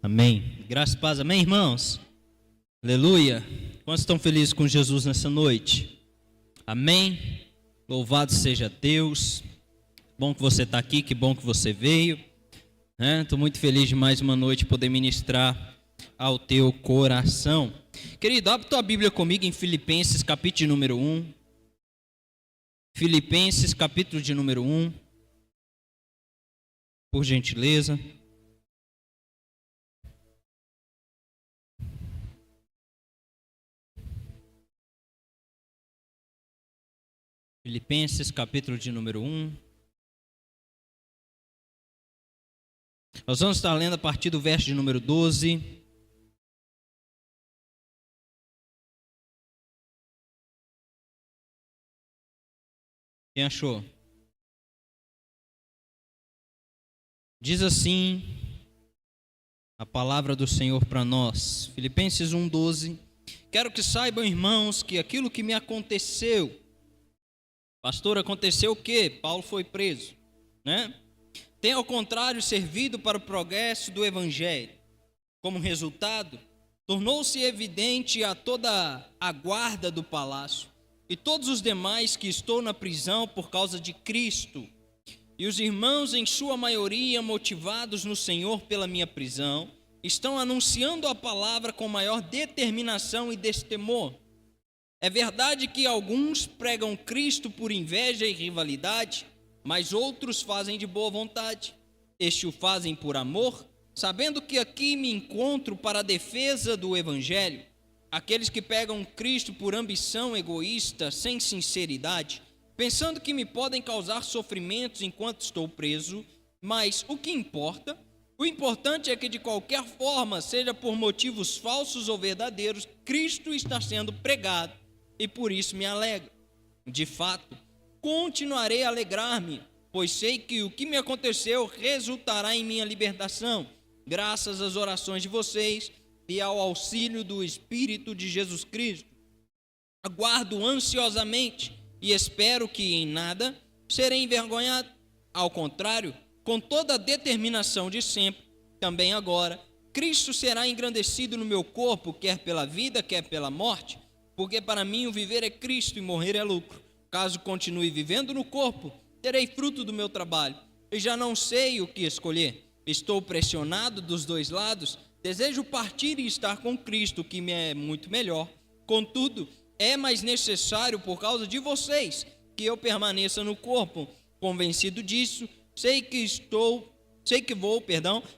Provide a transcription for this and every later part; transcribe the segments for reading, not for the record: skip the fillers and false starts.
Amém. Graça e paz, amém, irmãos? Aleluia. Quantos estão felizes com Jesus nessa noite? Amém. Louvado seja Deus. Bom que você está aqui, que bom que você veio. Estou muito feliz de mais uma noite poder ministrar ao teu coração. Querido, abre tua Bíblia comigo em Filipenses, capítulo de número 1. Filipenses, capítulo de número 1. Por gentileza. Filipenses, capítulo de número 1. Nós vamos estar lendo a partir do verso de número 12. Quem achou? Diz assim a palavra do Senhor para nós. Filipenses 1:12. Quero que saibam, irmãos, que aquilo que me aconteceu. Pastor, aconteceu o quê? Paulo foi preso, né? Tem ao contrário servido para o progresso do evangelho. Como resultado, tornou-se evidente a toda a guarda do palácio e todos os demais que estou na prisão por causa de Cristo. E os irmãos, em sua maioria, motivados no Senhor pela minha prisão, estão anunciando a palavra com maior determinação e destemor. É verdade que alguns pregam Cristo por inveja e rivalidade, mas outros fazem de boa vontade. Estes o fazem por amor, sabendo que aqui me encontro para a defesa do Evangelho. Aqueles que pegam Cristo por ambição egoísta, sem sinceridade, pensando que me podem causar sofrimentos enquanto estou preso, mas o importante é que de qualquer forma, seja por motivos falsos ou verdadeiros, Cristo está sendo pregado. E por isso me alegro. De fato, continuarei a alegrar-me, pois sei que o que me aconteceu resultará em minha libertação, graças às orações de vocês e ao auxílio do Espírito de Jesus Cristo. Aguardo ansiosamente e espero que em nada serei envergonhado. Ao contrário, com toda a determinação de sempre, também agora, Cristo será engrandecido no meu corpo, quer pela vida, quer pela morte. Porque para mim o viver é Cristo e morrer é lucro. Caso continue vivendo no corpo, terei fruto do meu trabalho. E já não sei o que escolher. Estou pressionado dos dois lados. Desejo partir e estar com Cristo, que me é muito melhor. Contudo, é mais necessário por causa de vocês que eu permaneça no corpo. Convencido disso, sei que vou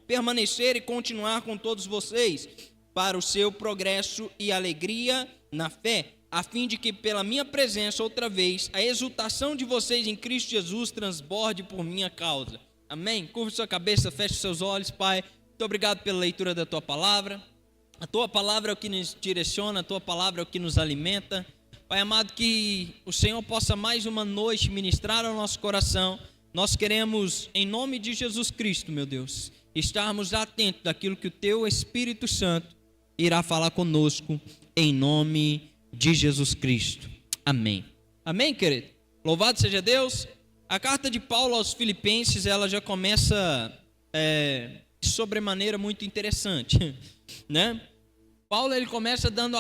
permanecer e continuar com todos vocês para o seu progresso e alegria na fé, a fim de que pela minha presença outra vez a exultação de vocês em Cristo Jesus transborde por minha causa. Amém? Curva sua cabeça, feche seus olhos, Pai. Muito obrigado pela leitura da Tua palavra. A Tua palavra é o que nos direciona, a Tua palavra é o que nos alimenta. Pai amado, que o Senhor possa mais uma noite ministrar ao nosso coração. Nós queremos, em nome de Jesus Cristo, meu Deus, estarmos atentos daquilo que o Teu Espírito Santo irá falar conosco, em nome de Jesus Cristo. Amém. Amém, querido? Louvado seja Deus. A carta de Paulo aos Filipenses, ela já começa de sobremaneira muito interessante, né? Paulo, ele começa dando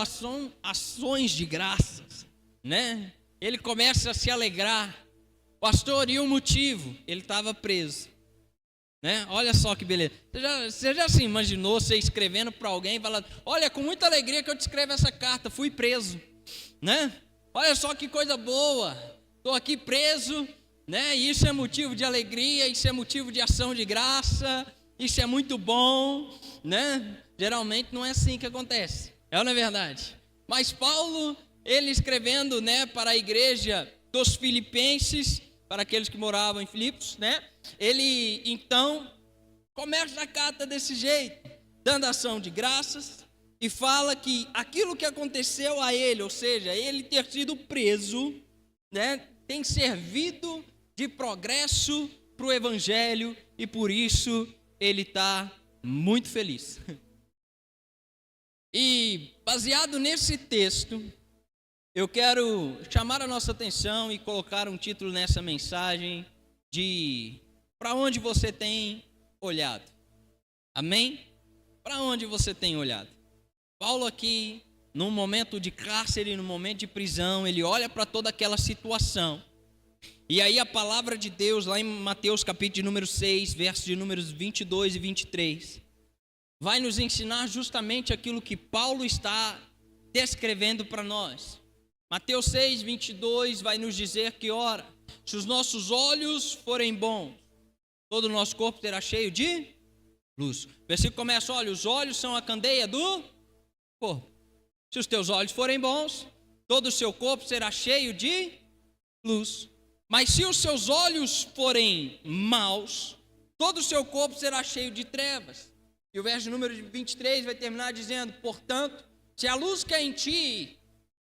ações de graças, né? Ele começa a se alegrar. Pastor, e o motivo? Ele estava preso. Né? Olha só que beleza. Você já se imaginou você escrevendo para alguém e falando: olha, com muita alegria que eu te escrevo essa carta, fui preso, né? Olha só que coisa boa, estou aqui preso, né? E isso é motivo de alegria, isso é motivo de ação de graça, isso é muito bom, né? Geralmente não é assim que acontece, não é verdade? Mas Paulo, ele escrevendo, né, para a igreja dos Filipenses, para aqueles que moravam em Filipos, né? Ele, então, começa a carta desse jeito, dando ação de graças, e fala que aquilo que aconteceu a ele, ou seja, ele ter sido preso, né, tem servido de progresso para o Evangelho, e por isso ele está muito feliz. E, baseado nesse texto, eu quero chamar a nossa atenção e colocar um título nessa mensagem de: para onde você tem olhado? Amém? Para onde você tem olhado? Paulo aqui, num momento de cárcere, num momento de prisão, ele olha para toda aquela situação. E aí a palavra de Deus, lá em Mateus capítulo de número 6, versos de números 22 e 23, vai nos ensinar justamente aquilo que Paulo está descrevendo para nós. Mateus 6, 22 vai nos dizer que, ora, se os nossos olhos forem bons, todo o nosso corpo será cheio de luz. O versículo começa, olha, os olhos são a candeia do corpo. Se os teus olhos forem bons, todo o seu corpo será cheio de luz. Mas se os seus olhos forem maus, todo o seu corpo será cheio de trevas. E o verso número 23 vai terminar dizendo, portanto, se a luz que é em ti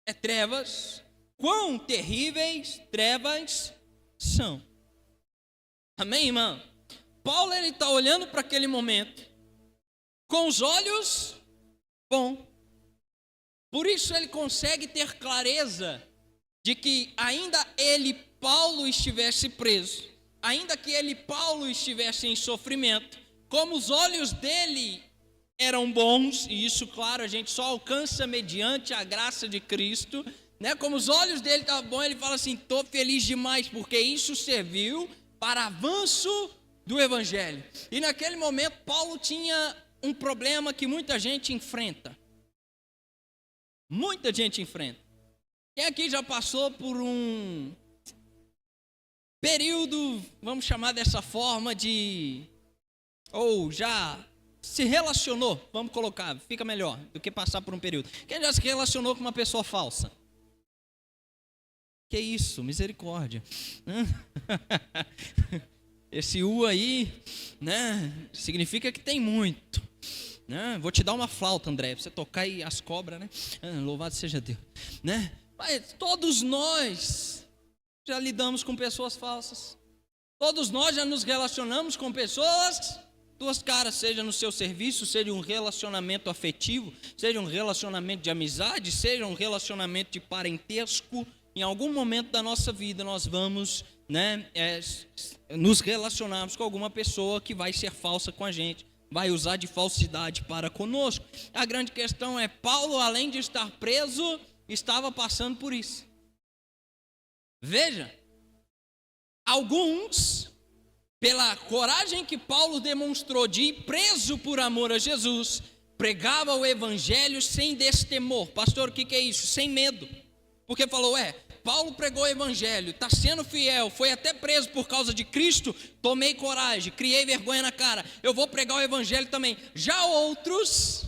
é trevas, quão terríveis trevas são. Amém, irmão? Paulo está olhando para aquele momento com os olhos bons. Por isso ele consegue ter clareza de que ainda ele, Paulo, estivesse preso, ainda que ele, Paulo, estivesse em sofrimento, como os olhos dele eram bons, e isso, claro, a gente só alcança mediante a graça de Cristo, né? Como os olhos dele estavam bons, ele fala assim, estou feliz demais, porque isso serviu para avanço do Evangelho. E naquele momento, Paulo tinha um problema que muita gente enfrenta. Muita gente enfrenta. Quem aqui já passou por um período, vamos chamar dessa forma, ou já se relacionou, vamos colocar, fica melhor do que passar por um período. Quem já se relacionou com uma pessoa falsa? Que isso, misericórdia. Esse U aí, né, significa que tem muito. Né? Vou te dar uma flauta, André, pra você tocar e as cobras, né? Louvado seja Deus. Né? Mas todos nós já lidamos com pessoas falsas. Todos nós já nos relacionamos com pessoas duas caras, seja no seu serviço, seja um relacionamento afetivo, seja um relacionamento de amizade, seja um relacionamento de parentesco. Em algum momento da nossa vida nós vamos, né, nos relacionarmos com alguma pessoa que vai ser falsa com a gente, vai usar de falsidade para conosco. A grande questão é, Paulo, além de estar preso, estava passando por isso. Veja, alguns, pela coragem que Paulo demonstrou de ir preso por amor a Jesus, pregava o evangelho sem destemor. Pastor, o que é isso? Sem medo. Porque falou, Paulo pregou o evangelho, está sendo fiel, foi até preso por causa de Cristo, tomei coragem, criei vergonha na cara, eu vou pregar o evangelho também. Já outros,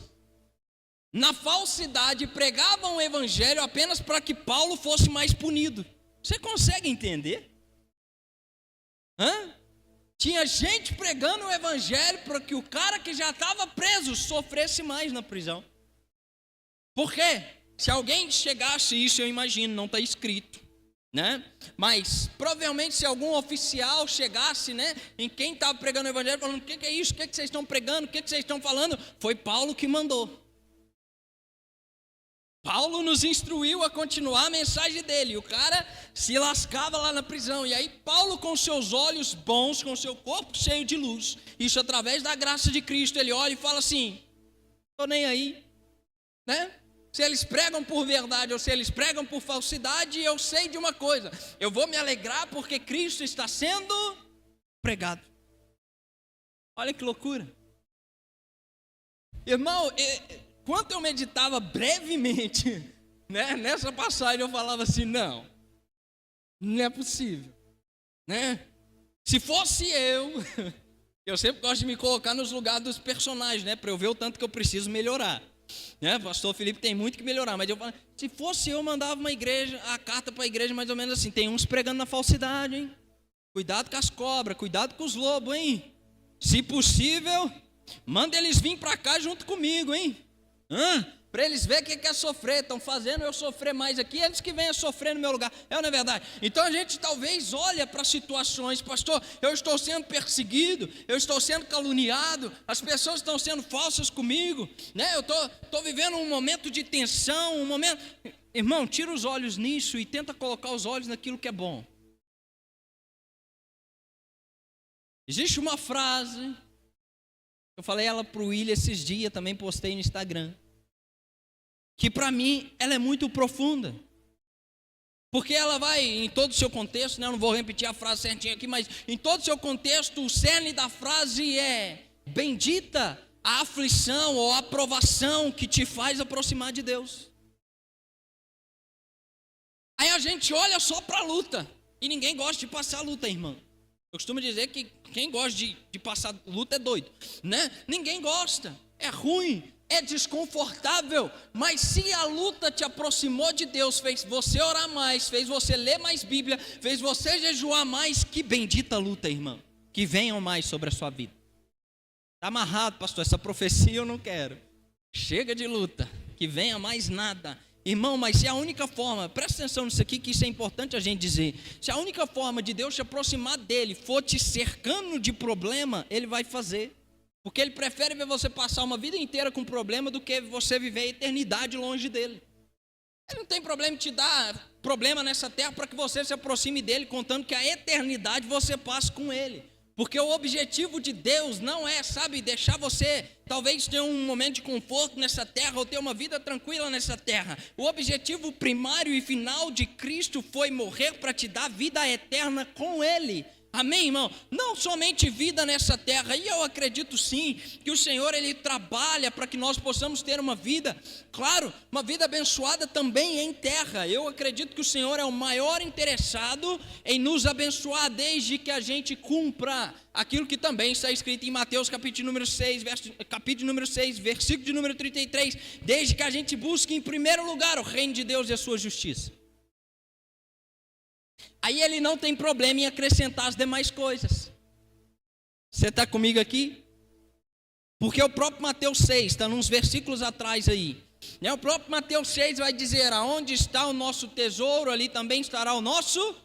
na falsidade, pregavam o evangelho apenas para que Paulo fosse mais punido. Você consegue entender? Tinha gente pregando o evangelho para que o cara que já estava preso sofresse mais na prisão. Por quê? Se alguém chegasse, isso eu imagino, não está escrito, né? Mas provavelmente se algum oficial chegasse, né, em quem estava pregando o evangelho, falando, o que é isso, o que vocês estão pregando, o que vocês estão falando, foi Paulo que mandou. Paulo nos instruiu a continuar a mensagem dele, o cara se lascava lá na prisão, e aí Paulo, com seus olhos bons, com seu corpo cheio de luz, isso através da graça de Cristo, ele olha e fala assim, estou nem aí, né? Se eles pregam por verdade ou se eles pregam por falsidade, eu sei de uma coisa, eu vou me alegrar porque Cristo está sendo pregado. Olha que loucura. Irmão, quando eu meditava brevemente, né, nessa passagem, eu falava assim, não é possível, né? Se fosse eu sempre gosto de me colocar nos lugares dos personagens, né, para eu ver o tanto que eu preciso melhorar. Né? Pastor Felipe tem muito que melhorar, mas eu falo, se fosse eu mandava a carta para a igreja mais ou menos assim, tem uns pregando na falsidade, hein? Cuidado com as cobras, cuidado com os lobos, hein? Se possível, manda eles vir para cá junto comigo, hein? Para eles verem o que é sofrer, estão fazendo eu sofrer mais aqui, eles que venham sofrer no meu lugar, não é verdade? Então a gente talvez olha para situações, pastor, eu estou sendo perseguido, eu estou sendo caluniado, as pessoas estão sendo falsas comigo, né? Eu estou vivendo um momento de tensão, irmão, tira os olhos nisso e tenta colocar os olhos naquilo que é bom. Existe uma frase Eu falei ela para o William esses dias, também postei no Instagram. Que para mim ela é muito profunda. Porque ela vai, em todo o seu contexto, né? Eu não vou repetir a frase certinha aqui, mas em todo o seu contexto, o cerne da frase é: bendita a aflição ou a provação que te faz aproximar de Deus. Aí a gente olha só para a luta, e ninguém gosta de passar luta, irmão. Eu costumo dizer que quem gosta de passar luta é doido, né? Ninguém gosta, é ruim, é desconfortável, mas se a luta te aproximou de Deus, fez você orar mais, fez você ler mais Bíblia, fez você jejuar mais, que bendita luta, irmão, que venham mais sobre a sua vida. Está amarrado, pastor, essa profecia eu não quero. Chega de luta, que venha mais nada. Irmão, mas se a única forma, presta atenção nisso aqui, que isso é importante a gente dizer. Se a única forma de Deus te aproximar dele for te cercando de problema, ele vai fazer. Porque ele prefere ver você passar uma vida inteira com problema do que você viver a eternidade longe dele. Ele não tem problema em te dar problema nessa terra para que você se aproxime dele, contando que a eternidade você passe com ele. Porque o objetivo de Deus não é, sabe, deixar você talvez ter um momento de conforto nessa terra ou ter uma vida tranquila nessa terra. O objetivo primário e final de Cristo foi morrer para te dar vida eterna com ele. Amém, irmão? Não somente vida nessa terra, e eu acredito sim, que o Senhor, Ele trabalha para que nós possamos ter uma vida, claro, uma vida abençoada também em terra. Eu acredito que o Senhor é o maior interessado em nos abençoar, desde que a gente cumpra aquilo que também está escrito em Mateus capítulo número 6, versículo de número 33, desde que a gente busque em primeiro lugar o reino de Deus e a sua justiça. Aí ele não tem problema em acrescentar as demais coisas. Você está comigo aqui? Porque o próprio Mateus 6, está nos versículos atrás aí. O próprio Mateus 6 vai dizer: aonde está o nosso tesouro, ali também estará o nosso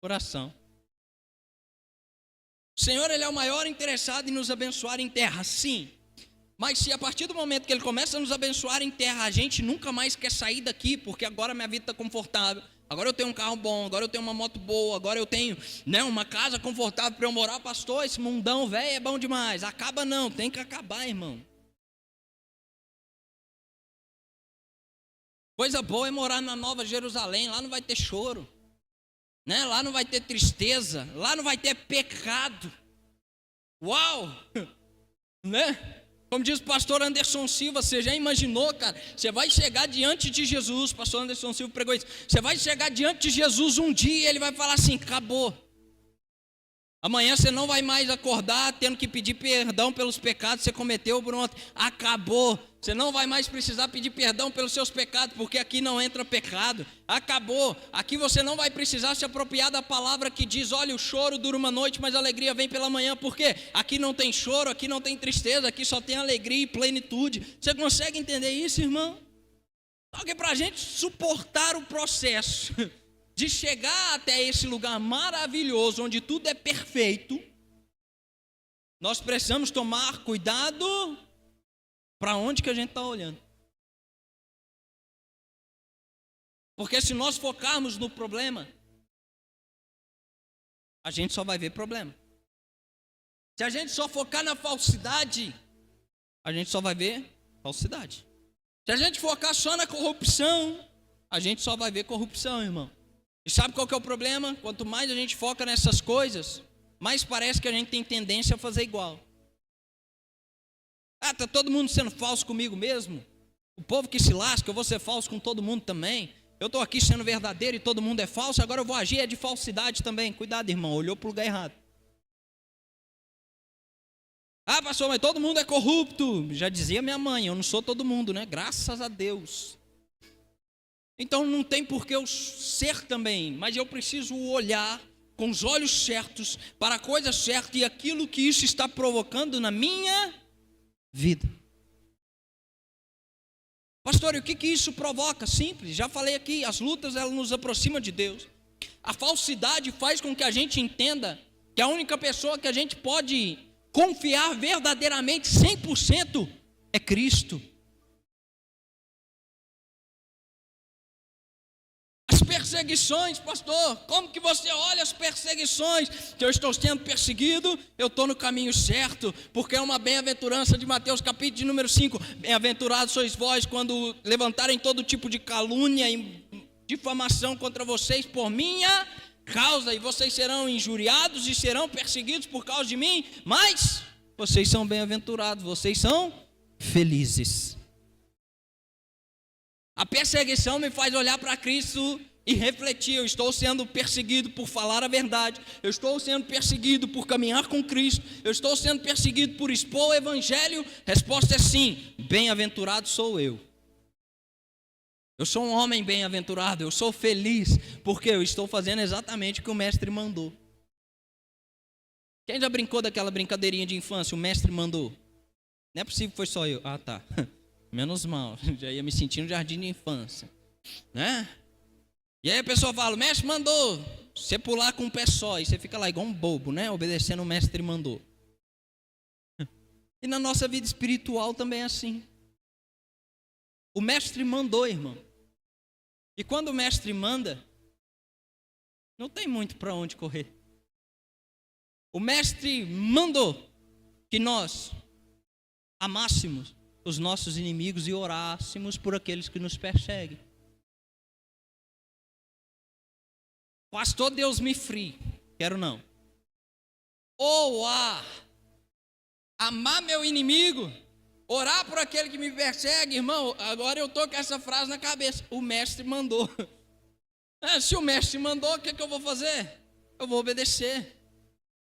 coração. O Senhor, Ele é o maior interessado em nos abençoar em terra, sim. Mas se a partir do momento que Ele começa a nos abençoar em terra, a gente nunca mais quer sair daqui, porque agora minha vida está confortável, agora eu tenho um carro bom, agora eu tenho uma moto boa, agora eu tenho, né, uma casa confortável para eu morar, pastor, esse mundão velho é bom demais. Acaba não, tem que acabar, irmão. Coisa boa é morar na Nova Jerusalém, lá não vai ter choro, né? Lá não vai ter tristeza, lá não vai ter pecado. Uau! Né? Como diz o pastor Anderson Silva, você já imaginou, cara? Você vai chegar diante de Jesus, pastor Anderson Silva pregou isso. Você vai chegar diante de Jesus um dia e ele vai falar assim: acabou. Amanhã você não vai mais acordar tendo que pedir perdão pelos pecados que você cometeu por ontem. Acabou. Você não vai mais precisar pedir perdão pelos seus pecados, porque aqui não entra pecado. Acabou. Aqui você não vai precisar se apropriar da palavra que diz: olha, o choro dura uma noite, mas a alegria vem pela manhã. Por quê? Aqui não tem choro, aqui não tem tristeza, aqui só tem alegria e plenitude. Você consegue entender isso, irmão? Só que para a gente suportar o processo de chegar até esse lugar maravilhoso, onde tudo é perfeito, nós precisamos tomar cuidado para onde que a gente está olhando. Porque se nós focarmos no problema, a gente só vai ver problema. Se a gente só focar na falsidade, a gente só vai ver falsidade. Se a gente focar só na corrupção, a gente só vai ver corrupção, irmão. E sabe qual que é o problema? Quanto mais a gente foca nessas coisas, mais parece que a gente tem tendência a fazer igual. Ah, está todo mundo sendo falso comigo mesmo? O povo que se lasca, eu vou ser falso com todo mundo também. Eu estou aqui sendo verdadeiro e todo mundo é falso, agora eu vou agir de falsidade também. Cuidado, irmão, olhou para o lugar errado. Ah, pastor, mas todo mundo é corrupto. Já dizia minha mãe, eu não sou todo mundo, né? Graças a Deus. Então não tem por que eu ser também, mas eu preciso olhar com os olhos certos para a coisa certa e aquilo que isso está provocando na minha vida. Pastor, e o que isso provoca? Simples, já falei aqui, as lutas elas nos aproximam de Deus. A falsidade faz com que a gente entenda que a única pessoa que a gente pode confiar verdadeiramente 100% é Cristo. perseguições, pastor. Como que você olha as perseguições? Que eu estou sendo perseguido, eu estou no caminho certo, porque é uma bem-aventurança de Mateus capítulo de número 5. Bem-aventurados sois vós quando levantarem todo tipo de calúnia e difamação contra vocês por minha causa, e vocês serão injuriados e serão perseguidos por causa de mim, mas vocês são bem-aventurados, vocês são felizes. A perseguição me faz olhar para Cristo e refletir: eu estou sendo perseguido por falar a verdade, eu estou sendo perseguido por caminhar com Cristo, eu estou sendo perseguido por expor o Evangelho. Resposta é sim, bem-aventurado sou eu. Eu sou um homem bem-aventurado, eu sou feliz, porque eu estou fazendo exatamente o que o mestre mandou. Quem já brincou daquela brincadeirinha de infância, o mestre mandou? Não é possível que foi só eu. Ah, tá. Menos mal, já ia me sentir no jardim de infância, né? E aí a pessoa fala: o mestre mandou você pular com um pé só, e você fica lá igual um bobo, né? Obedecendo o mestre mandou. E na nossa vida espiritual também é assim. O mestre mandou, irmão. E quando o mestre manda, não tem muito para onde correr. O mestre mandou que nós amássemos os nossos inimigos e orássemos por aqueles que nos perseguem. Pastor, Deus me free. Quero não. Ou amar meu inimigo, orar por aquele que me persegue, irmão. Agora eu estou com essa frase na cabeça: o mestre mandou. Se o mestre mandou, o que eu vou fazer? Eu vou obedecer.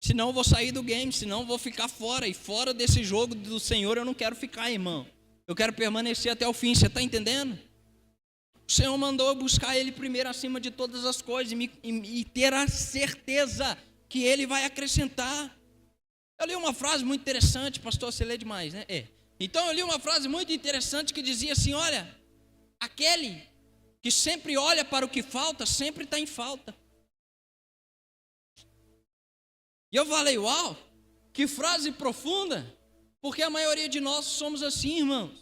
Senão eu vou sair do game, senão eu vou ficar fora. E fora desse jogo do Senhor eu não quero ficar, irmão. Eu quero permanecer até o fim, você está entendendo? O Senhor mandou eu buscar Ele primeiro acima de todas as coisas e ter a certeza que Ele vai acrescentar. Eu li uma frase muito interessante, pastor, você lê demais, né? Então eu li uma frase muito interessante que dizia assim: olha, aquele que sempre olha para o que falta, sempre está em falta. E eu falei: uau, que frase profunda, porque a maioria de nós somos assim, irmãos.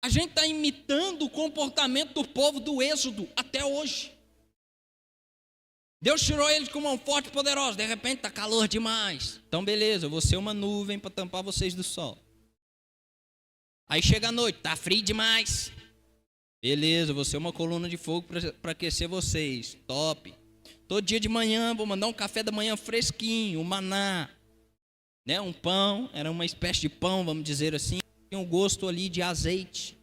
A gente está imitando o comportamento do povo do Êxodo até hoje. Deus tirou eles com mão forte e poderosa. De repente está calor demais. Então beleza, eu vou ser uma nuvem para tampar vocês do sol. Aí chega a noite, está frio demais. Beleza, eu vou ser uma coluna de fogo para aquecer vocês. Top. Todo dia de manhã vou mandar um café da manhã fresquinho, um maná, né? Um pão, era uma espécie de pão, vamos dizer assim. Tem um gosto ali de azeite,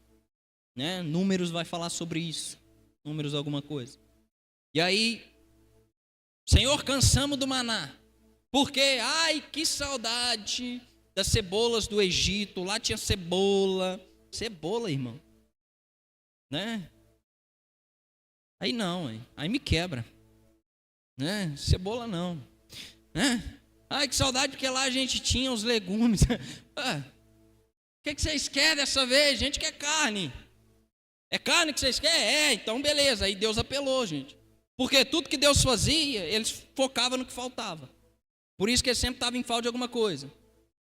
né? Números vai falar sobre isso. Números alguma coisa. E aí, Senhor, cansamos do maná. Porque, ai, que saudade das cebolas do Egito. Lá tinha cebola. Cebola, irmão. Né? Aí não, aí me quebra. Né? Cebola não. Né? Ai, que saudade, porque lá a gente tinha os legumes. O que vocês querem dessa vez? A gente quer carne. É carne que vocês querem? Então beleza. Aí Deus apelou, gente. Porque tudo que Deus fazia, eles focavam no que faltava. Por isso que ele sempre estava em falta de alguma coisa.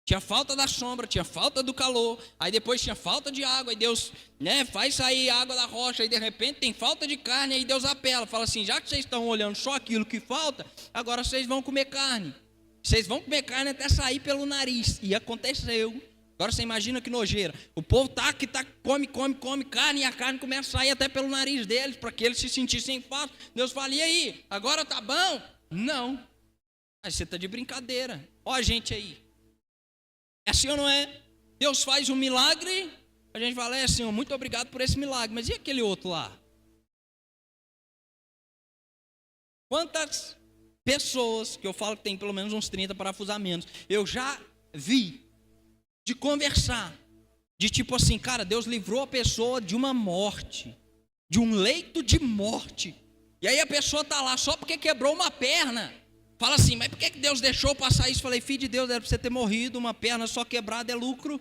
Tinha falta da sombra, tinha falta do calor. Aí depois tinha falta de água. Aí Deus, né, faz sair água da rocha. Aí de repente tem falta de carne. Aí Deus apela, fala assim: já que vocês estão olhando só aquilo que falta, agora vocês vão comer carne. Vocês vão comer carne até sair pelo nariz. E aconteceu. Agora você imagina que nojeira. O povo come carne, e a carne começa a sair até pelo nariz deles, para que eles se sentissem falta. Deus fala: e aí, agora tá bom? Não. Aí você está de brincadeira. Ó a gente aí. É assim ou não é? Deus faz um milagre, a gente fala: é, Senhor, muito obrigado por esse milagre. Mas e aquele outro lá? Quantas pessoas, que eu falo que tem pelo menos uns 30 parafusamentos, eu já vi de conversar, de tipo assim: cara, Deus livrou a pessoa de uma morte, de um leito de morte, e aí a pessoa está lá só porque quebrou uma perna. Fala assim: mas por que Deus deixou passar isso? Falei: filho de Deus, era para você ter morrido. Uma perna só quebrada é lucro.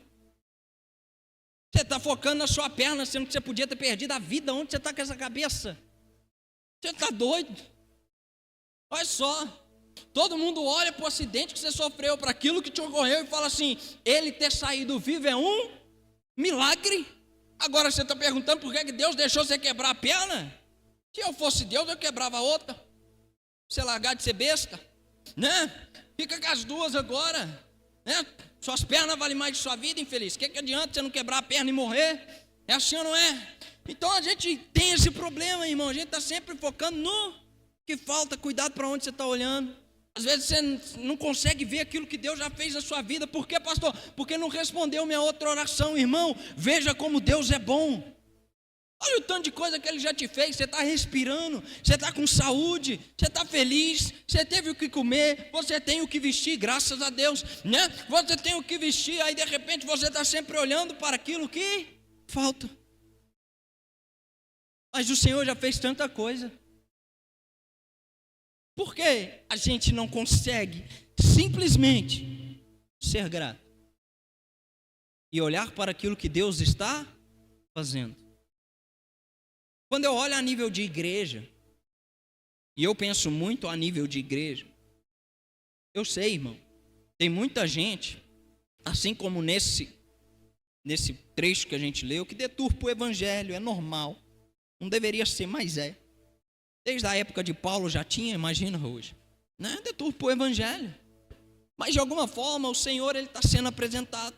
Você está focando na sua perna, sendo que você podia ter perdido a vida. Onde você está com essa cabeça? Você está doido? Olha só, todo mundo olha para o acidente que você sofreu, para aquilo que te ocorreu, e fala assim: ele ter saído vivo é um milagre. Agora você está perguntando por que Deus deixou você quebrar a perna? Se eu fosse Deus, eu quebrava a outra. Você largar de ser besta, né? Fica com as duas agora, né? Suas pernas valem mais de sua vida, infeliz. O que adianta você não quebrar a perna e morrer? É assim ou não é? Então a gente tem esse problema, irmão. A gente está sempre focando no que falta. Cuidado para onde você está olhando. Às vezes você não consegue ver aquilo que Deus já fez na sua vida. Por quê, pastor? Porque não respondeu minha outra oração, irmão. Veja como Deus é bom. Olha o tanto de coisa que Ele já te fez. Você está respirando, você está com saúde, você está feliz, você teve o que comer, você tem o que vestir, graças a Deus, né? Você tem o que vestir, aí de repente você está sempre olhando para aquilo que falta. Mas o Senhor já fez tanta coisa. Por que a gente não consegue simplesmente ser grato e olhar para aquilo que Deus está fazendo? Quando eu olho a nível de igreja, e eu penso muito a nível de igreja, eu sei, irmão, tem muita gente, assim como nesse trecho que a gente leu, que deturpa o evangelho, é normal, não deveria ser, mas é. Desde a época de Paulo já tinha, imagina hoje, né? Deturpa o evangelho, mas de alguma forma o Senhor ele está sendo apresentado.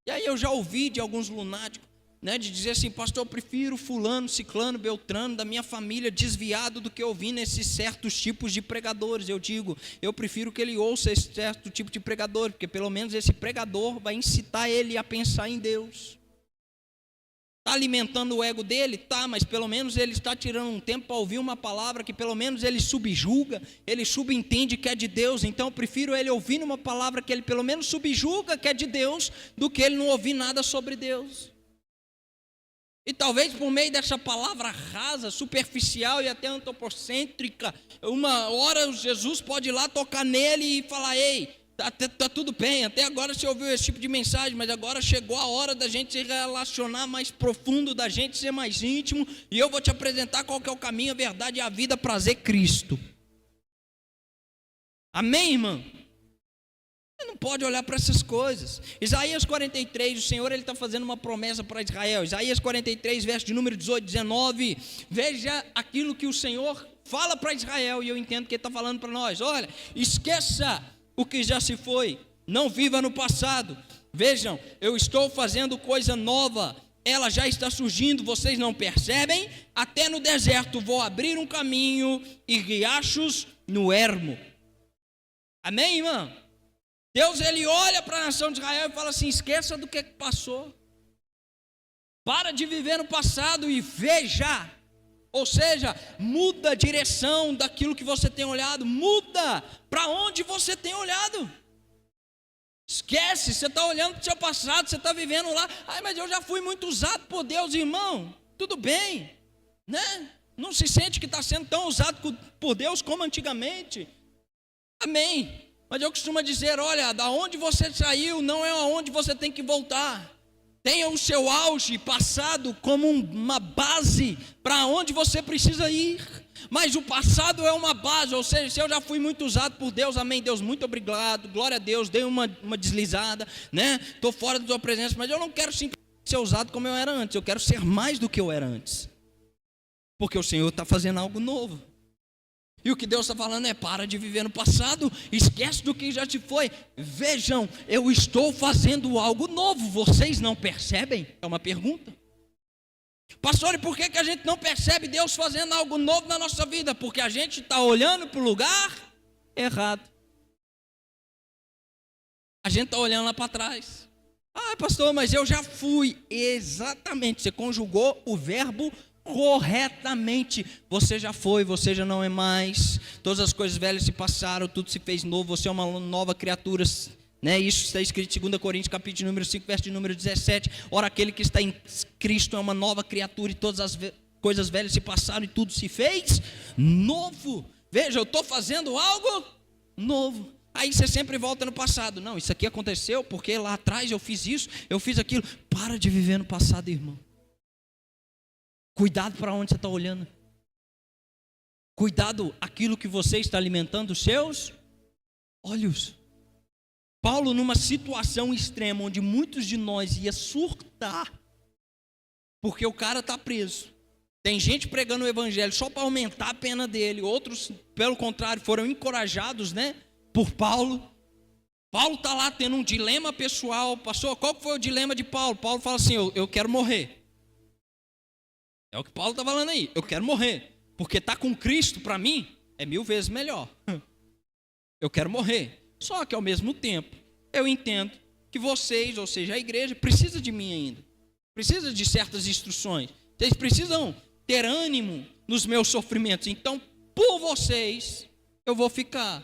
E aí eu já ouvi de alguns lunáticos, né, de dizer assim, pastor, eu prefiro fulano, ciclano, beltrano da minha família desviado do que ouvir nesses certos tipos de pregadores. Eu digo, eu prefiro que ele ouça esse certo tipo de pregador, porque pelo menos esse pregador vai incitar ele a pensar em Deus. Está alimentando o ego dele? Tá, mas pelo menos ele está tirando um tempo para ouvir uma palavra que pelo menos ele subjuga, ele subentende que é de Deus. Então eu prefiro ele ouvir uma palavra que ele pelo menos subjuga que é de Deus, do que ele não ouvir nada sobre Deus. E talvez por meio dessa palavra rasa, superficial e até antropocêntrica, uma hora Jesus pode ir lá tocar nele e falar, ei, tá tudo bem, até agora você ouviu esse tipo de mensagem, mas agora chegou a hora da gente se relacionar mais profundo, da gente ser mais íntimo, e eu vou te apresentar qual que é o caminho, a verdade e a vida, prazer, Cristo. Amém, irmão? Você não pode olhar para essas coisas. Isaías 43, o Senhor ele está fazendo uma promessa para Israel. Isaías 43, verso de número 18, 19. Veja aquilo que o Senhor fala para Israel, e eu entendo que ele está falando para nós. Olha, esqueça o que já se foi, não viva no passado. Vejam, eu estou fazendo coisa nova, ela já está surgindo, vocês não percebem? Até no deserto vou abrir um caminho e riachos no ermo. Amém, irmão? Deus ele olha para a nação de Israel e fala assim, esqueça do que passou, para de viver no passado e veja, ou seja, muda a direção daquilo que você tem olhado, muda para onde você tem olhado. Esquece, você está olhando para o seu passado, você está vivendo lá, mas eu já fui muito usado por Deus, irmão, tudo bem, né? Não se sente que está sendo tão usado por Deus como antigamente, amém. Mas eu costumo dizer, olha, da onde você saiu não é aonde você tem que voltar. Tenha o seu auge passado como uma base para onde você precisa ir. Mas o passado é uma base, ou seja, se eu já fui muito usado por Deus, amém, Deus, muito obrigado, glória a Deus, dei uma deslizada, né? Estou fora da tua presença, mas eu não quero simplesmente ser usado como eu era antes, eu quero ser mais do que eu era antes. Porque o Senhor está fazendo algo novo. E o que Deus está falando é, para de viver no passado, esquece do que já te foi. Vejam, eu estou fazendo algo novo, vocês não percebem? É uma pergunta. Pastor, e por que a gente não percebe Deus fazendo algo novo na nossa vida? Porque a gente está olhando para o lugar errado. A gente está olhando lá para trás. Pastor, mas eu já fui. Exatamente, você conjugou o verbo corretamente. Você já foi, você já não é mais. Todas as coisas velhas se passaram, tudo se fez novo, você é uma nova criatura, né? Isso está escrito em 2 Coríntios capítulo número 5, verso de número 17. Ora, aquele que está em Cristo é uma nova criatura, e todas as coisas velhas se passaram e tudo se fez novo. Veja, eu estou fazendo algo novo. Aí você sempre volta no passado. Não, isso aqui aconteceu porque lá atrás eu fiz isso, eu fiz aquilo. Para de viver no passado, irmão. Cuidado para onde você está olhando. Cuidado aquilo que você está alimentando os seus olhos. Paulo, numa situação extrema, onde muitos de nós ia surtar, porque o cara está preso, Tem gente pregando o evangelho só para aumentar a pena dele. Outros, pelo contrário, foram encorajados, né, por Paulo. Paulo está lá tendo um dilema pessoal. Pastor, qual foi o dilema de Paulo? Paulo fala assim, eu quero morrer. É o que Paulo está falando aí. Eu quero morrer. Porque estar com Cristo, para mim, é 1000 vezes melhor. Eu quero morrer. Só que, ao mesmo tempo, eu entendo que vocês, ou seja, a igreja, precisa de mim ainda. Precisa de certas instruções. Vocês precisam ter ânimo nos meus sofrimentos. Então, por vocês, eu vou ficar.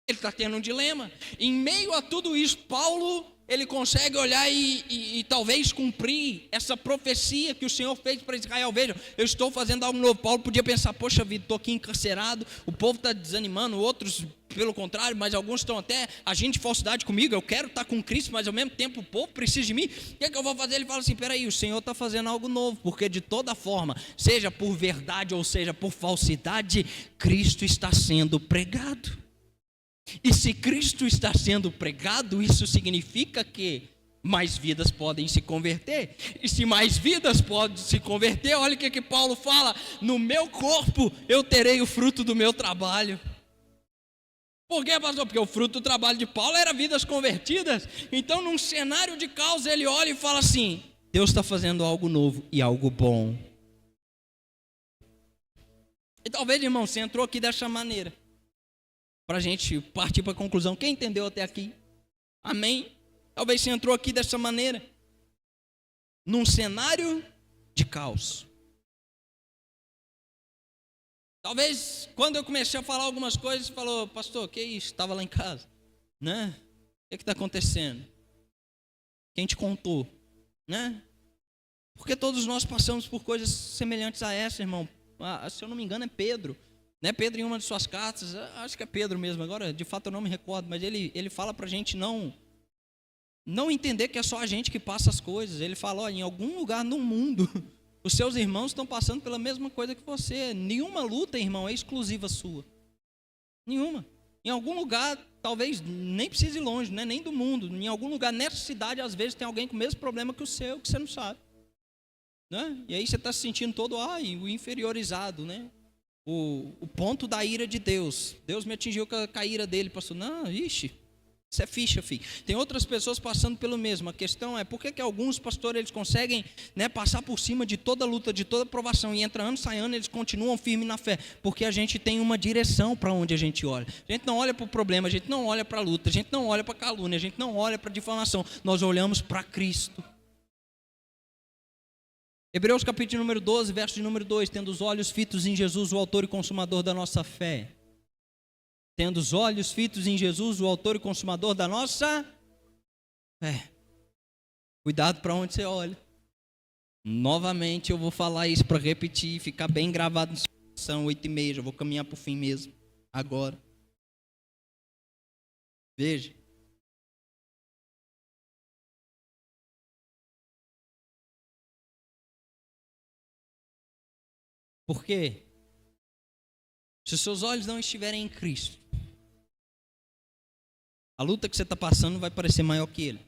Ele está tendo um dilema. Em meio a tudo isso, Paulo, ele consegue olhar e talvez cumprir essa profecia que o Senhor fez para Israel. Vejam, eu estou fazendo algo novo. Paulo podia pensar, poxa vida, estou aqui encarcerado, o povo está desanimando, outros pelo contrário, mas alguns estão até agindo de falsidade comigo. Eu quero estar com Cristo, mas ao mesmo tempo o povo precisa de mim. O que é que eu vou fazer? Ele fala assim, peraí, o Senhor está fazendo algo novo, porque de toda forma, seja por verdade ou seja por falsidade, Cristo está sendo pregado. E se Cristo está sendo pregado, isso significa que mais vidas podem se converter. E se mais vidas podem se converter, olha o que Paulo fala: no meu corpo eu terei o fruto do meu trabalho. Por quê, pastor? Porque o fruto do trabalho de Paulo era vidas convertidas. Então, num cenário de caos, ele olha e fala assim: Deus está fazendo algo novo e algo bom. E talvez, irmão, você entrou aqui dessa maneira, para a gente partir para a conclusão. Quem entendeu até aqui? Amém? Talvez você entrou aqui dessa maneira, num cenário de caos. Talvez quando eu comecei a falar algumas coisas, você falou: pastor, que isso? Estava lá em casa, né? O que está acontecendo? Quem te contou, né? Porque todos nós passamos por coisas semelhantes a essa, irmão. Se eu não me engano é Pedro, né? Pedro, em uma de suas cartas, acho que é Pedro mesmo, agora de fato eu não me recordo, mas ele fala para a gente não entender que é só a gente que passa as coisas. Ele fala: olha, em algum lugar no mundo os seus irmãos estão passando pela mesma coisa que você. Nenhuma luta, irmão, é exclusiva sua. Nenhuma. Em algum lugar, talvez nem precise ir longe, né? Nem do mundo. Em algum lugar nessa cidade, às vezes, tem alguém com o mesmo problema que o seu, que você não sabe, né? E aí você está se sentindo todo o inferiorizado, né? O ponto da ira de Deus. Deus me atingiu com a ira dele, pastor. Não, ixi, isso é ficha, filho. Tem outras pessoas passando pelo mesmo. A questão é, por que alguns pastores eles conseguem, né, passar por cima de toda luta, de toda provação, e entra ano, sai ano, eles continuam firmes na fé? Porque a gente tem uma direção para onde a gente olha. A gente não olha para o problema, a gente não olha para a luta, a gente não olha para a calúnia, a gente não olha para a difamação. Nós olhamos para Cristo. Hebreus capítulo número 12, verso de número 2. Tendo os olhos fitos em Jesus, o autor e consumador da nossa fé. Tendo os olhos fitos em Jesus, o autor e consumador da nossa fé. Cuidado para onde você olha. Novamente eu vou falar isso para repetir, ficar bem gravado no seu coração. 8h30, já vou caminhar para o fim mesmo, agora. Veja. Por quê? Se os seus olhos não estiverem em Cristo, a luta que você está passando vai parecer maior que Ele.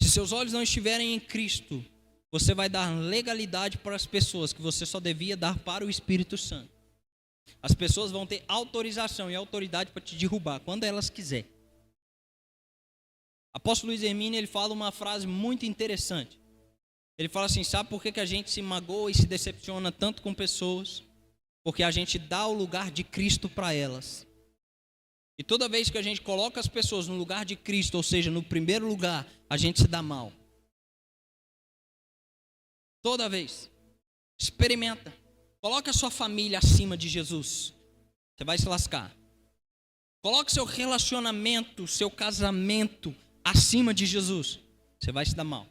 Se seus olhos não estiverem em Cristo, você vai dar legalidade para as pessoas que você só devia dar para o Espírito Santo. As pessoas vão ter autorização e autoridade para te derrubar quando elas quiserem. Apóstolo Luiz Hermínio, ele fala uma frase muito interessante. Ele fala assim: sabe por que a gente se magoa e se decepciona tanto com pessoas? Porque a gente dá o lugar de Cristo para elas. E toda vez que a gente coloca as pessoas no lugar de Cristo, ou seja, no primeiro lugar, a gente se dá mal. Toda vez. Experimenta. Coloca a sua família acima de Jesus. Você vai se lascar. Coloque seu relacionamento, seu casamento acima de Jesus. Você vai se dar mal.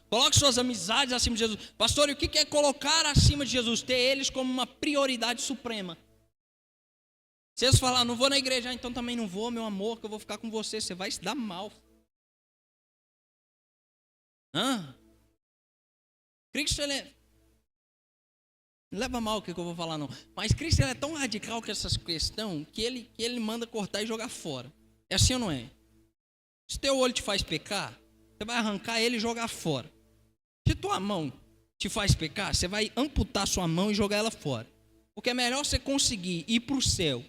Coloque suas amizades acima de Jesus. Pastor, e o que é colocar acima de Jesus? Ter eles como uma prioridade suprema. Se eles falar: não vou na igreja, então também não vou, meu amor, que eu vou ficar com você. Você vai se dar mal. Cristo, ele não leva mal o que eu vou falar, não. Mas Cristo, ele é tão radical com essas questões que ele manda cortar e jogar fora. É assim ou não é? Se teu olho te faz pecar, você vai arrancar ele e jogar fora. Se tua mão te faz pecar, você vai amputar sua mão e jogar ela fora. Porque é melhor você conseguir ir para o céu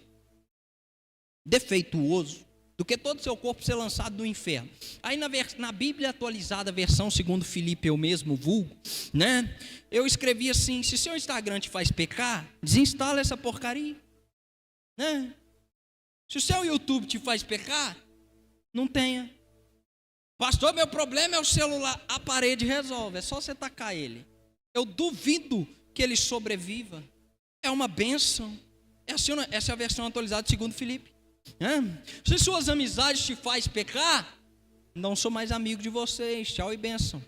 defeituoso do que todo o seu corpo ser lançado no inferno. Aí na Bíblia atualizada, versão segundo Filipe, eu mesmo vulgo, né? Eu escrevi assim: se seu Instagram te faz pecar, desinstala essa porcaria, né? Se o seu YouTube te faz pecar, não tenha. Pastor, meu problema é o celular. A parede resolve, é só você tacar ele. Eu duvido que ele sobreviva. É uma bênção. Essa é a versão atualizada segundo Filipe. Se suas amizades te faz pecar, não sou mais amigo de vocês. Tchau e bênção.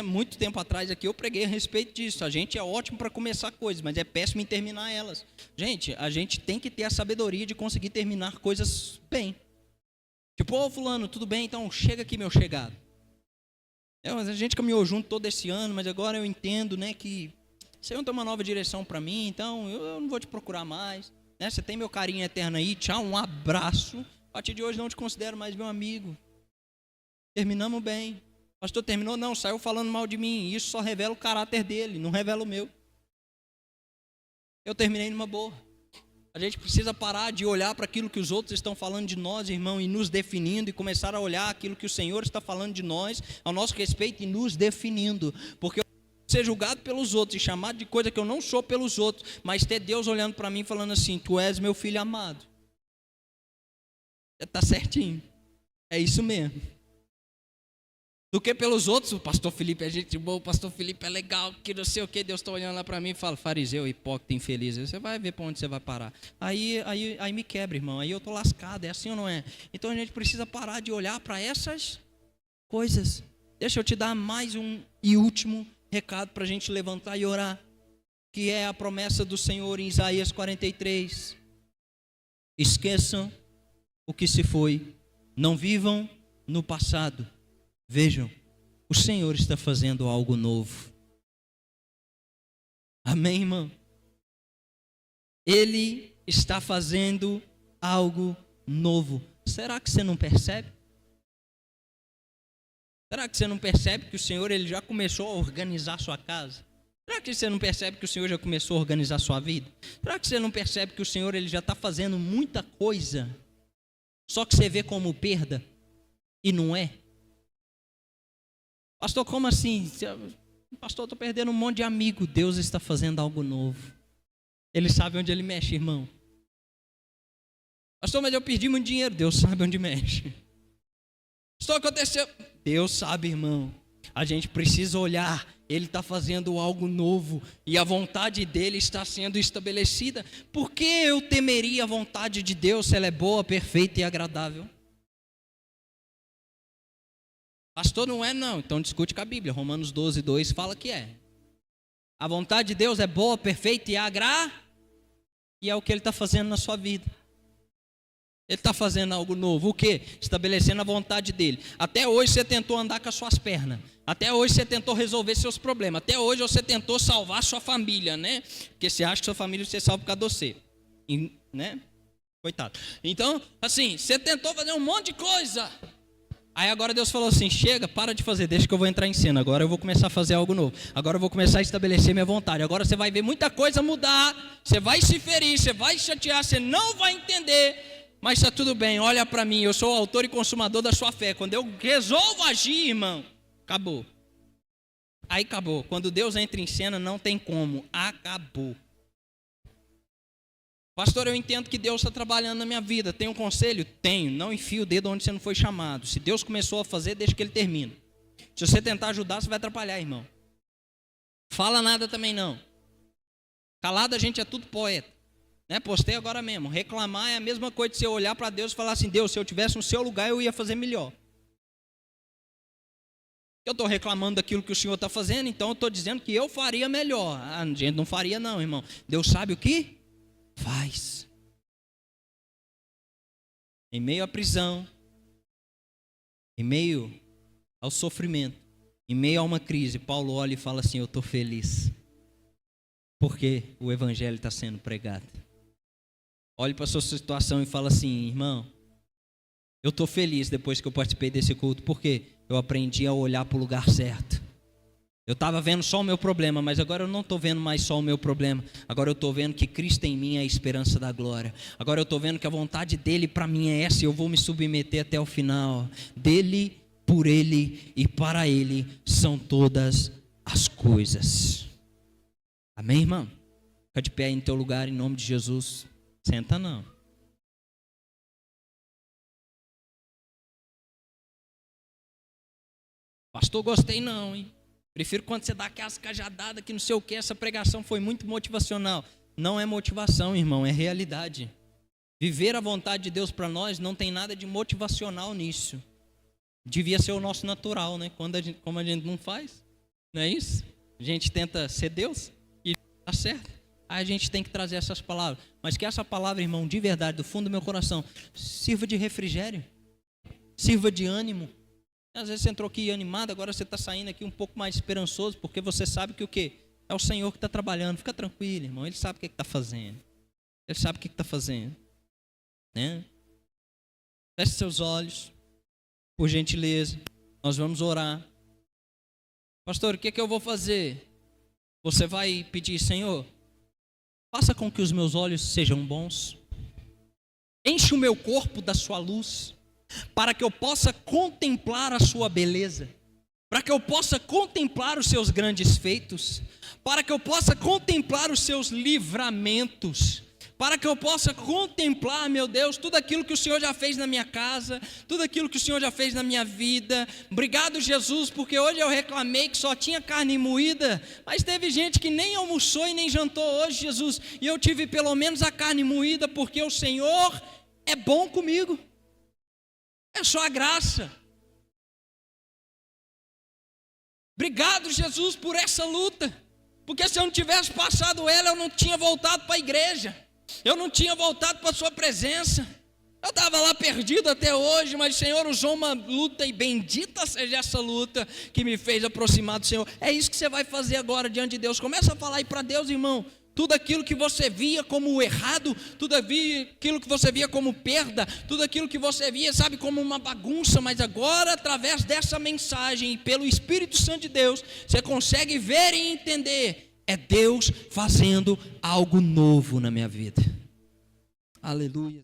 Muito tempo atrás aqui eu preguei a respeito disso. A gente é ótimo para começar coisas, mas é péssimo em terminar elas. Gente, a gente tem que ter a sabedoria de conseguir terminar coisas bem. Tipo, ô fulano, tudo bem? Então chega aqui, meu chegado. Mas a gente caminhou junto todo esse ano, mas agora eu entendo, né, que você não tem uma nova direção para mim, então eu não vou te procurar mais. Você tem meu carinho eterno aí, tchau, um abraço. A partir de hoje não te considero mais meu amigo. Terminamos bem. Pastor, terminou? Não, saiu falando mal de mim. Isso só revela o caráter dele, não revela o meu. Eu terminei numa boa. A gente precisa parar de olhar para aquilo que os outros estão falando de nós, irmão, e nos definindo, e começar a olhar aquilo que o Senhor está falando de nós, ao nosso respeito, e nos definindo. Porque eu ser julgado pelos outros e chamado de coisa que eu não sou pelos outros, mas ter Deus olhando para mim falando assim: tu és meu filho amado. Está certinho, é isso mesmo. Do que pelos outros. O pastor Filipe é gente boa, o pastor Filipe é legal, que não sei o que. Deus está olhando lá para mim e fala: fariseu, hipócrita, infeliz. Você vai ver para onde você vai parar. Aí me quebra, irmão, aí eu estou lascado. É assim ou não é? Então a gente precisa parar de olhar para essas coisas. Deixa eu te dar mais um e último recado para a gente levantar e orar, que é a promessa do Senhor em Isaías 43. Esqueçam o que se foi, não vivam no passado. Vejam, o Senhor está fazendo algo novo. Amém, irmão? Ele está fazendo algo novo. Será que você não percebe? Será que você não percebe que o Senhor ele já começou a organizar sua casa? Será que você não percebe que o Senhor já começou a organizar sua vida? Será que você não percebe que o Senhor ele já está fazendo muita coisa, só que você vê como perda e não é? Pastor, como assim? Pastor, eu estou perdendo um monte de amigo. Deus está fazendo algo novo. Ele sabe onde ele mexe, irmão. Pastor, mas eu perdi muito dinheiro. Deus sabe onde mexe. Pastor, aconteceu. Deus sabe, irmão. A gente precisa olhar. Ele está fazendo algo novo. E a vontade dele está sendo estabelecida. Por que eu temeria a vontade de Deus se ela é boa, perfeita e agradável? Pastor, não é não. Então discute com a Bíblia. Romanos 12, 2 fala que é. A vontade de Deus é boa, perfeita e agradável. E é o que Ele está fazendo na sua vida. Ele está fazendo algo novo. O quê? Estabelecendo a vontade dEle. Até hoje você tentou andar com as suas pernas. Até hoje você tentou resolver seus problemas. Até hoje você tentou salvar sua família, né? Porque você acha que sua família você salva por causa de você. Né? Coitado. Então, assim, você tentou fazer um monte de coisa. Aí agora Deus falou assim: chega, para de fazer, deixa que eu vou entrar em cena. Agora eu vou começar a fazer algo novo. Agora eu vou começar a estabelecer minha vontade. Agora você vai ver muita coisa mudar. Você vai se ferir, você vai chatear, você não vai entender. Mas está tudo bem, olha para mim. Eu sou o autor e consumador da sua fé. Quando eu resolvo agir, irmão, acabou. Aí acabou. Quando Deus entra em cena, não tem como. Acabou. Pastor, eu entendo que Deus está trabalhando na minha vida. Tem um conselho? Tenho. Não enfie o dedo onde você não foi chamado. Se Deus começou a fazer, deixa que Ele termine. Se você tentar ajudar, você vai atrapalhar, irmão. Fala nada também não. Calado a gente é tudo poeta. Né? Postei agora mesmo. Reclamar é a mesma coisa de você olhar para Deus e falar assim: Deus, se eu tivesse no seu lugar, eu ia fazer melhor. Eu estou reclamando daquilo que o Senhor está fazendo, então eu estou dizendo que eu faria melhor. A gente não faria não, irmão. Deus sabe o que faz. Em meio à prisão, em meio ao sofrimento, em meio a uma crise, Paulo olha e fala assim: eu estou feliz, porque o evangelho está sendo pregado. Olhe para a sua situação e fala assim: irmão, eu estou feliz depois que eu participei desse culto, porque eu aprendi a olhar para o lugar certo. Eu estava vendo só o meu problema, mas agora eu não estou vendo mais só o meu problema. Agora eu estou vendo que Cristo em mim é a esperança da glória. Agora eu estou vendo que a vontade dele para mim é essa e eu vou me submeter até o final. Dele, por ele e para ele são todas as coisas. Amém, irmão? Fica de pé aí no teu lugar em nome de Jesus. Senta não. Pastor, gostei não, hein? Prefiro quando você dá aquelas cajadadas que não sei o que, essa pregação foi muito motivacional. Não é motivação, irmão, é realidade. Viver a vontade de Deus para nós não tem nada de motivacional nisso. Devia ser o nosso natural, né? Como a gente não faz, não é isso? A gente tenta ser Deus e dá certo. Aí a gente tem que trazer essas palavras. Mas que essa palavra, irmão, de verdade, do fundo do meu coração, sirva de refrigério, sirva de ânimo. Às vezes você entrou aqui animado, agora você está saindo aqui um pouco mais esperançoso, porque você sabe que o quê? É o Senhor que está trabalhando. Fica tranquilo, irmão, Ele sabe o que está fazendo. Ele sabe o que está fazendo. Né? Feche seus olhos, por gentileza, nós vamos orar. Pastor, o que eu vou fazer? Você vai pedir, Senhor, faça com que os meus olhos sejam bons. Enche o meu corpo da sua luz, para que eu possa contemplar a sua beleza, para que eu possa contemplar os seus grandes feitos, para que eu possa contemplar os seus livramentos, para que eu possa contemplar, meu Deus, tudo aquilo que o Senhor já fez na minha casa, tudo aquilo que o Senhor já fez na minha vida. Obrigado, Jesus, porque hoje eu reclamei que só tinha carne moída, mas teve gente que nem almoçou e nem jantou hoje, Jesus, e eu tive pelo menos a carne moída, porque o Senhor é bom comigo. É só a graça. Obrigado, Jesus, por essa luta. Porque se eu não tivesse passado ela, eu não tinha voltado para a igreja. Eu não tinha voltado para a sua presença. Eu estava lá perdido até hoje, mas o Senhor usou uma luta e bendita seja essa luta que me fez aproximar do Senhor. É isso que você vai fazer agora diante de Deus. Começa a falar aí para Deus, irmão. Tudo aquilo que você via como errado, tudo aquilo que você via como perda, tudo aquilo que você via, sabe, como uma bagunça, mas agora, através dessa mensagem e pelo Espírito Santo de Deus, você consegue ver e entender, é Deus fazendo algo novo na minha vida. Aleluia.